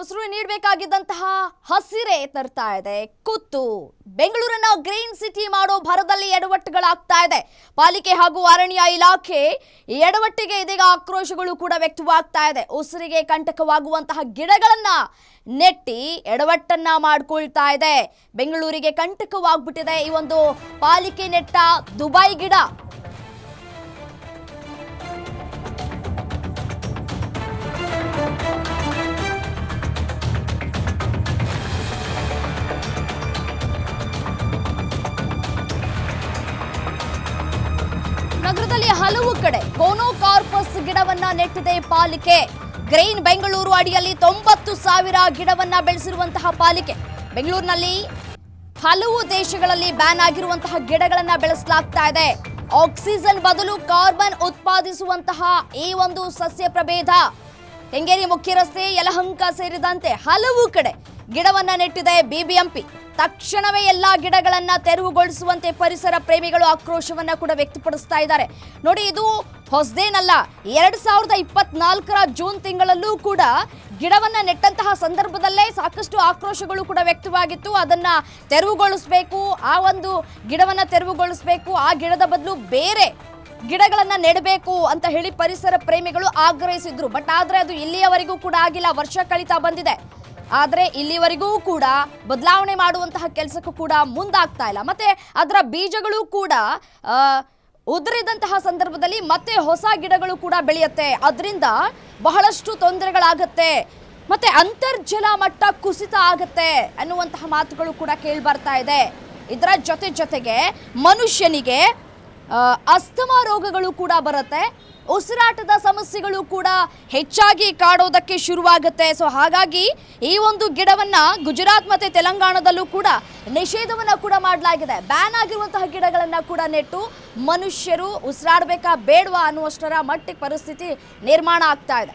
ಉಸಿರು ನೀಡಬೇಕಾಗಿದ್ದಂತಹ ಹಸಿರೇ ತರ್ತಾ ಇದೆ ಕುತ್ತು. ಬೆಂಗಳೂರನ್ನ ಗ್ರೀನ್ ಸಿಟಿ ಮಾಡೋ ಭರದಲ್ಲಿ ಎಡವಟ್ಟುಗಳಾಗ್ತಾ ಇದೆ. ಪಾಲಿಕೆ ಹಾಗೂ ಅರಣ್ಯ ಇಲಾಖೆ ಎಡವಟ್ಟಿಗೆ ಇದೀಗ ಆಕ್ರೋಶಗಳು ಕೂಡ ವ್ಯಕ್ತವಾಗ್ತಾ ಇದೆ. ಉಸಿರಿಗೆ ಕಂಟಕವಾಗುವಂತಹ ಗಿಡಗಳನ್ನ ನೆಟ್ಟಿ ಎಡವಟ್ಟನ್ನ ಮಾಡ್ಕೊಳ್ತಾ ಇದೆ. ಬೆಂಗಳೂರಿಗೆ ಕಂಟಕವಾಗ್ಬಿಟ್ಟಿದೆ ಈ ಒಂದು ಪಾಲಿಕೆ ನೆಟ್ಟ ದುಬೈ ಗಿಡ. ನಗರದಲ್ಲಿ ಹಲವು ಕಡೆ ಕೋನೋಕಾರ್ಪಸ್ ಗಿಡವನ್ನ ನೆಟ್ಟಿದೆ ಪಾಲಿಕೆ. ಗ್ರೀನ್ ಬೆಂಗಳೂರು ಅಡಿಯಲ್ಲಿ 90,000 ಗಿಡವನ್ನ ಬೆಳೆಸಿರುವಂತಹ ಪಾಲಿಕೆ. ಬೆಂಗಳೂರಿನಲ್ಲಿ ಹಲವು ದೇಶಗಳಲ್ಲಿ ಬ್ಯಾನ್ ಆಗಿರುವಂತಹ ಗಿಡಗಳನ್ನ ಬೆಳೆಸಲಾಗ್ತಾ ಇದೆ. ಆಕ್ಸಿಜನ್ ಬದಲು ಕಾರ್ಬನ್ ಉತ್ಪಾದಿಸುವಂತಹ ಈ ಒಂದು ಸಸ್ಯ ಪ್ರಭೇದ ಕೆಂಗೇರಿ ಮುಖ್ಯ ರಸ್ತೆ, ಯಲಹಂಕ ಸೇರಿದಂತೆ ಹಲವು ಕಡೆ ಗಿಡವನ್ನ ನೆಟ್ಟಿದೆ ಬಿಬಿಎಂಪಿ. ತಕ್ಷಣವೇ ಎಲ್ಲಾ ಗಿಡಗಳನ್ನ ತೆರವುಗೊಳಿಸುವಂತೆ ಪರಿಸರ ಪ್ರೇಮಿಗಳು ಆಕ್ರೋಶವನ್ನ ಕೂಡ ವ್ಯಕ್ತಪಡಿಸ್ತಾ ಇದ್ದಾರೆ. ನೋಡಿ, ಇದು ಹೊಸದೇನಲ್ಲ. 2024ರ ಜೂನ್ ತಿಂಗಳಲ್ಲೂ ಕೂಡ ಗಿಡವನ್ನ ನೆಟ್ಟಂತಹ ಸಂದರ್ಭದಲ್ಲೇ ಸಾಕಷ್ಟು ಆಕ್ರೋಶಗಳು ಕೂಡ ವ್ಯಕ್ತವಾಗಿತ್ತು. ಅದನ್ನ ತೆರವುಗೊಳಿಸಬೇಕು, ಆ ಒಂದು ಗಿಡವನ್ನ ತೆರವುಗೊಳಿಸಬೇಕು, ಆ ಗಿಡದ ಬದಲು ಬೇರೆ ಗಿಡಗಳನ್ನ ನೆಡಬೇಕು ಅಂತ ಹೇಳಿ ಪರಿಸರ ಪ್ರೇಮಿಗಳು ಆಗ್ರಹಿಸಿದ್ರು. ಬಟ್ ಆದ್ರೆ ಅದು ಇಲ್ಲಿಯವರೆಗೂ ಕೂಡ ಆಗಿಲ್ಲ. ವರ್ಷ ಕಳೀತಾ ಬಂದಿದೆ, ಆದ್ರೆ ಇಲ್ಲಿವರೆಗೂ ಕೂಡ ಬದಲಾವಣೆ ಮಾಡುವಂತಹ ಕೆಲಸಕ್ಕೂ ಕೂಡ ಮುಂದಾಗ್ತಾ ಇಲ್ಲ. ಮತ್ತೆ ಅದರ ಬೀಜಗಳು ಕೂಡ ಉದುರಿದಂತಹ ಸಂದರ್ಭದಲ್ಲಿ ಮತ್ತೆ ಹೊಸ ಗಿಡಗಳು ಕೂಡ ಬೆಳೆಯುತ್ತೆ. ಅದರಿಂದ ಬಹಳಷ್ಟು ತೊಂದರೆಗಳಾಗತ್ತೆ, ಮತ್ತೆ ಅಂತರ್ಜಲ ಮಟ್ಟ ಕುಸಿತ ಆಗತ್ತೆ ಅನ್ನುವಂತಹ ಮಾತುಗಳು ಕೂಡ ಕೇಳಿ ಬರ್ತಾ ಇದೆ. ಇದರ ಜೊತೆಗೆ ಮನುಷ್ಯನಿಗೆ ಅಸ್ತಮಾ ರೋಗಗಳು ಕೂಡ ಬರುತ್ತೆ, ಉಸಿರಾಟದ ಸಮಸ್ಯೆಗಳು ಕೂಡ ಹೆಚ್ಚಾಗಿ ಕಾಡೋದಕ್ಕೆ ಶುರುವಾಗುತ್ತೆ. ಸೊ ಹಾಗಾಗಿ ಈ ಒಂದು ಗಿಡವನ್ನ ಗುಜರಾತ್ ಮತ್ತೆ ತೆಲಂಗಾಣದಲ್ಲೂ ಕೂಡ ನಿಷೇಧವನ್ನ ಕೂಡ ಮಾಡಲಾಗಿದೆ. ಬ್ಯಾನ್ ಆಗಿರುವಂತಹ ಗಿಡಗಳನ್ನ ಕೂಡ ನೆಟ್ಟು ಮನುಷ್ಯರು ಉಸಿರಾಡಬೇಕಾ ಬೇಡವಾ ಅನ್ನುವಷ್ಟರ ಮಟ್ಟಿಗೆ ಪರಿಸ್ಥಿತಿ ನಿರ್ಮಾಣ ಆಗ್ತಾ ಇದೆ.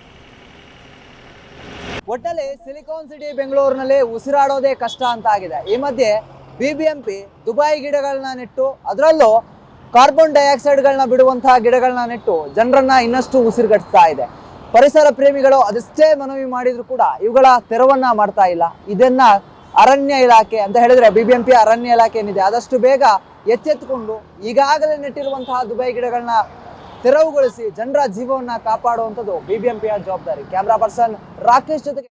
ಒಟ್ಟಲ್ಲಿ ಸಿಲಿಕಾನ್ ಸಿಟಿ ಬೆಂಗಳೂರಿನಲ್ಲಿ ಉಸಿರಾಡೋದೇ ಕಷ್ಟ ಅಂತ ಆಗಿದೆ. ಈ ಮಧ್ಯೆ ಬಿಬಿಎಂಪಿ ದುಬೈ ಗಿಡಗಳನ್ನ ನೆಟ್ಟು, ಅದರಲ್ಲೂ ಕಾರ್ಬನ್ ಡೈಆಕ್ಸೈಡ್ಗಳನ್ನ ಬಿಡುವಂತಹ ಗಿಡಗಳನ್ನ ನೆಟ್ಟು ಜನರನ್ನ ಇನ್ನಷ್ಟು ಉಸಿರುಗಟ್ಟಿಸ್ತಾ ಇದೆ. ಪರಿಸರ ಪ್ರೇಮಿಗಳು ಅದೆಷ್ಟೇ ಮನವಿ ಮಾಡಿದ್ರು ಕೂಡ ಇವುಗಳ ತೆರವನ್ನ ಮಾಡ್ತಾ ಇಲ್ಲ. ಇದನ್ನ ಅರಣ್ಯ ಇಲಾಖೆ ಅಂತ ಹೇಳಿದ್ರೆ ಬಿಬಿಎಂಪಿ ಅರಣ್ಯ ಇಲಾಖೆ ಏನಿದೆ ಆದಷ್ಟು ಬೇಗ ಎಚ್ಚೆತ್ತುಕೊಂಡು ಈಗಾಗಲೇ ನೆಟ್ಟಿರುವಂತಹ ದುಬೈ ಗಿಡಗಳನ್ನ ತೆರವುಗೊಳಿಸಿ ಜನರ ಜೀವವನ್ನ ಕಾಪಾಡುವಂಥದ್ದು ಬಿಬಿಎಂಪಿಯ ಜವಾಬ್ದಾರಿ. ಕ್ಯಾಮ್ರಾ ಪರ್ಸನ್ ರಾಕೇಶ್ ಜೊತೆಗೆ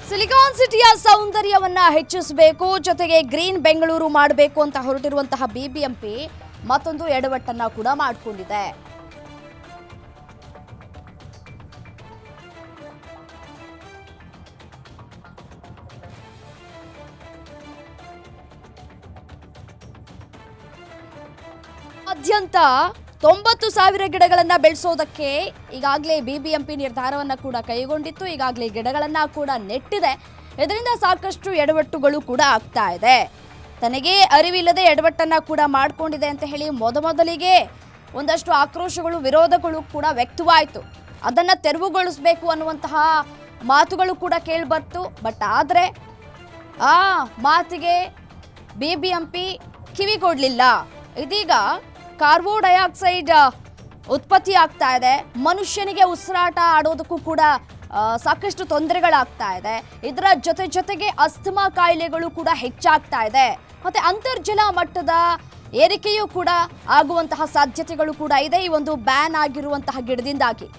ಸಿಲಿಕಾನ್ ಸಿಟಿಯ ಸೌಂದರ್ಯವನ್ನ ಹೆಚ್ಚಿಸಬೇಕು, ಜೊತೆಗೆ ಗ್ರೀನ್ ಬೆಂಗಳೂರು ಮಾಡಬೇಕು ಅಂತ ಹೊರಟಿರುವಂತಹ ಬಿಬಿಎಂಪಿ ಮತ್ತೊಂದು ಎಡವಟ್ಟನ್ನ ಕೂಡ ಮಾಡಿಕೊಂಡಿದೆ. ಆದ್ಯಂತ 90,000 ಗಿಡಗಳನ್ನ ಬೆಳೆಸೋದಕ್ಕೆ ಈಗಾಗಲೇ ಬಿಬಿಎಂಪಿ ನಿರ್ಧಾರವನ್ನ ಕೂಡ ಕೈಗೊಂಡಿತ್ತು. ಈಗಾಗಲೇ ಗಿಡಗಳನ್ನ ಕೂಡ ನೆಟ್ಟಿದೆ. ಇದರಿಂದ ಸಾಕಷ್ಟು ಎಡವಟ್ಟುಗಳು ಕೂಡ ಆಗ್ತಾ ಇದೆ. ತನಗೆ ಅರಿವಿಲ್ಲದೆ ಎಡವಟ್ಟನ್ನ ಕೂಡ ಮಾಡಿಕೊಂಡಿದೆ ಅಂತ ಹೇಳಿ ಮೊದಲಿಗೆ ಒಂದಷ್ಟು ಆಕ್ರೋಶಗಳು, ವಿರೋಧಗಳು ಕೂಡ ವ್ಯಕ್ತವಾಯಿತು. ಅದನ್ನ ತೆರವುಗೊಳಿಸಬೇಕು ಅನ್ನುವಂತಹ ಮಾತುಗಳು ಕೂಡ ಕೇಳಿಬರ್ತು. ಬಟ್ ಆದರೆ ಆ ಮಾತಿಗೆ ಬಿಬಿಎಂಪಿ ಕಿವಿ ಕೊಡಲಿಲ್ಲ. ಇದೀಗ ಕಾರ್ಬನ್ ಡೈಆಕ್ಸೈಡ್ ಉತ್ಪತ್ತಿ ಆಗ್ತಾ ಇದೆ. ಮನುಷ್ಯನಿಗೆ ಉಸಿರಾಟ ಆಡೋದಕ್ಕೂ ಕೂಡ ಸಾಕಷ್ಟು ತೊಂದರೆಗಳಾಗ್ತಾ ಇದೆ. ಇದರ ಜೊತೆಗೆ ಅಸ್ತಮಾ ಕಾಯಿಲೆಗಳು ಕೂಡ ಹೆಚ್ಚಾಗ್ತಾ ಇದೆ. ಮತ್ತೆ ಅಂತರ್ಜಲ ಮಟ್ಟದ ಏರಿಕೆಯೂ ಕೂಡ ಆಗುವಂತಹ ಸಾಧ್ಯತೆಗಳು ಕೂಡ ಇದೆ ಈ ಒಂದು ಬ್ಯಾನ್ ಆಗಿರುವಂತಹ ಗಿಡದಿಂದಾಗಿ.